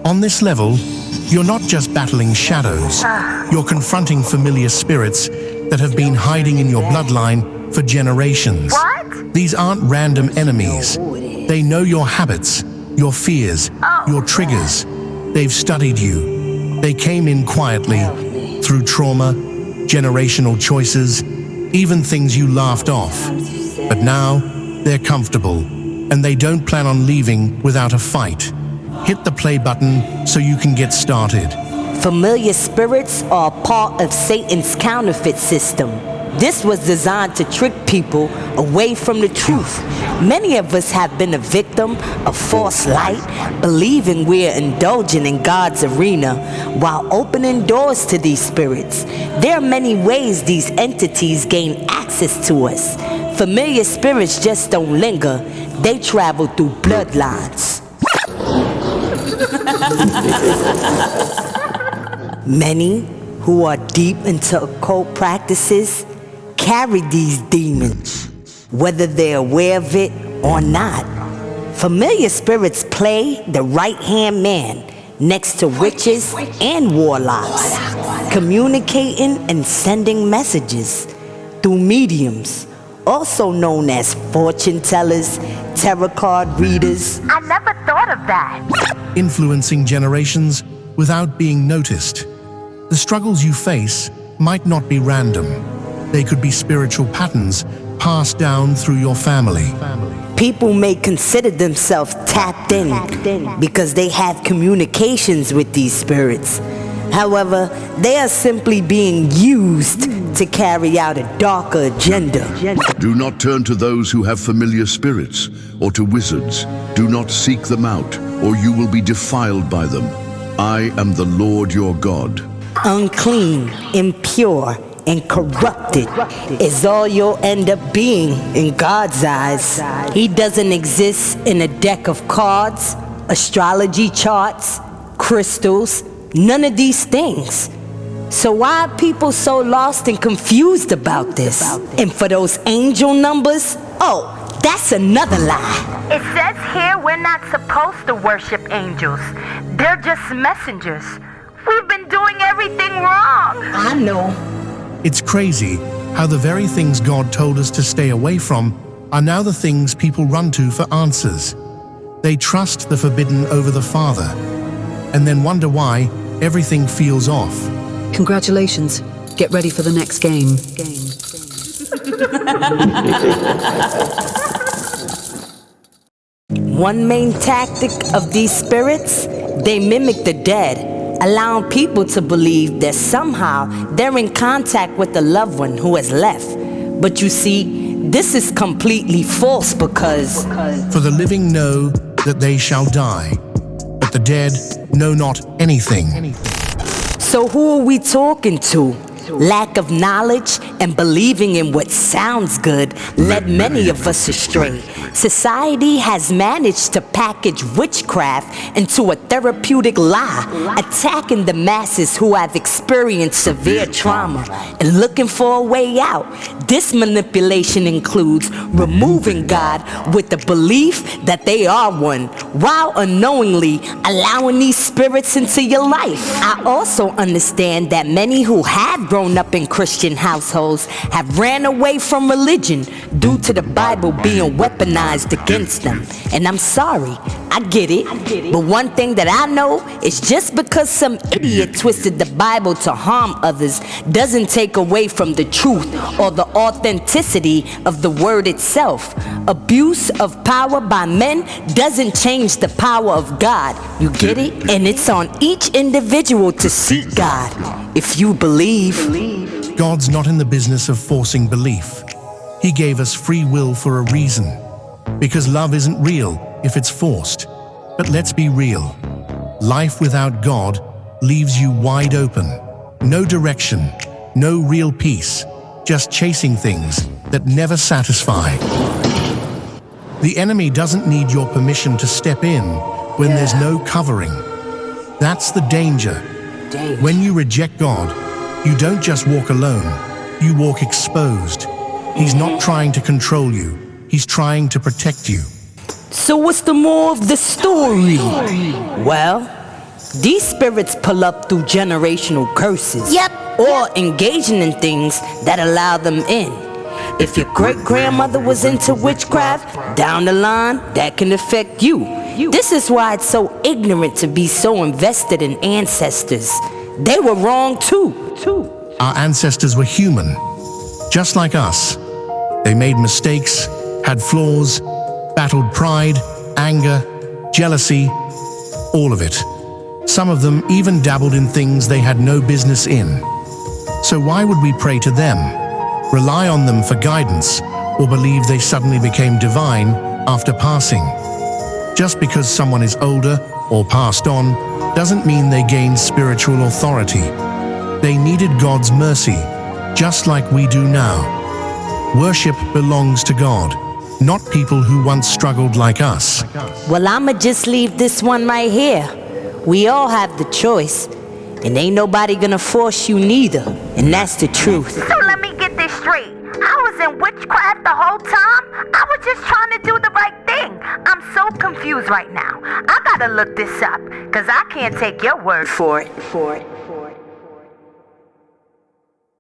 On this level, you're not just battling shadows, you're confronting familiar spirits that have been hiding in your bloodline for generations. What? These aren't random enemies. They know your habits, your fears, your triggers. They've studied you. They came in quietly, through trauma, generational choices, even things you laughed off. But now, they're comfortable, and they don't plan on leaving without a fight. Hit the play button so you can get started. Familiar spirits are a part of Satan's counterfeit system. This was designed to trick people away from the truth. Many of us have been a victim of false light, believing we're indulging in God's arena while opening doors to these spirits. There are many ways these entities gain access to us. Familiar spirits just don't linger, they travel through bloodlines. Many who are deep into occult practices carry these demons, whether they're aware of it or not. Familiar spirits play the right-hand man next to witches and warlocks, communicating and sending messages through mediums, also known as fortune tellers, tarot card readers. I never thought of that. Influencing generations without being noticed. The struggles you face might not be random. They could be spiritual patterns passed down through your family. People may consider themselves tapped in because they have communications with these spirits. However, they are simply being used to carry out a darker agenda. Do not turn to those who have familiar spirits or to wizards. Do not seek them out, or you will be defiled by them. I am the Lord your God. Unclean, impure, and corrupted is all you'll end up being in God's eyes. He doesn't exist in a deck of cards, astrology charts, crystals, none of these things. So why are people so lost and confused about this? And for those angel numbers, oh, that's another lie. It says here we're not supposed to worship angels. They're just messengers. We've been doing everything wrong. I know. It's crazy how the very things God told us to stay away from are now the things people run to for answers. They trust the forbidden over the Father, and then wonder why everything feels off. Congratulations. Get ready for the next game. One main tactic of these spirits, they mimic the dead, allowing people to believe that somehow they're in contact with a loved one who has left. But you see, this is completely false because For the living know that they shall die, but the dead know not anything. So who are we talking to? Lack of knowledge and believing in what sounds good led many of us astray. Society has managed to package witchcraft into a therapeutic lie, attacking the masses who have experienced severe trauma and looking for a way out. This manipulation includes removing God with the belief that they are one, while unknowingly allowing these spirits into your life. I also understand that many who have grown up in Christian households have ran away from religion due to the Bible being weaponized against them. And I'm sorry, I get it. But one thing that I know is just because some idiot twisted the Bible to harm others doesn't take away from the truth or the authenticity of the word itself. Abuse of power by men doesn't change the power of God. You get it? And it's on each individual to seek God. If you believe. God's not in the business of forcing belief. He gave us free will for a reason. Because love isn't real if it's forced. But let's be real. Life without God leaves you wide open. No direction, no real peace, just chasing things that never satisfy. The enemy doesn't need your permission to step in when there's no covering. That's the danger. When you reject God, you don't just walk alone, you walk exposed. He's not trying to control you, he's trying to protect you. So what's the moral of the story? Well, These spirits pull up through generational curses. Yep. Or engaging in things that allow them in. If your great-grandmother was into witchcraft, down the line, that can affect you. This is why it's so ignorant to be so invested in ancestors. They were wrong too. Our ancestors were human, just like us. They made mistakes, had flaws, battled pride, anger, jealousy, all of it. Some of them even dabbled in things they had no business in. So why would we pray to them, rely on them for guidance, or believe they suddenly became divine after passing? Just because someone is older or passed on doesn't mean they gained spiritual authority. They needed God's mercy, just like we do now. Worship belongs to God, not people who once struggled like us. Well, I'ma just leave this one right here. We all have the choice, and ain't nobody gonna force you neither, and that's the truth. So let me get this straight. I was in witchcraft the whole time? I was just trying to do the right thing. I'm so confused right now. I gotta look this up, 'cause I can't take your word for it.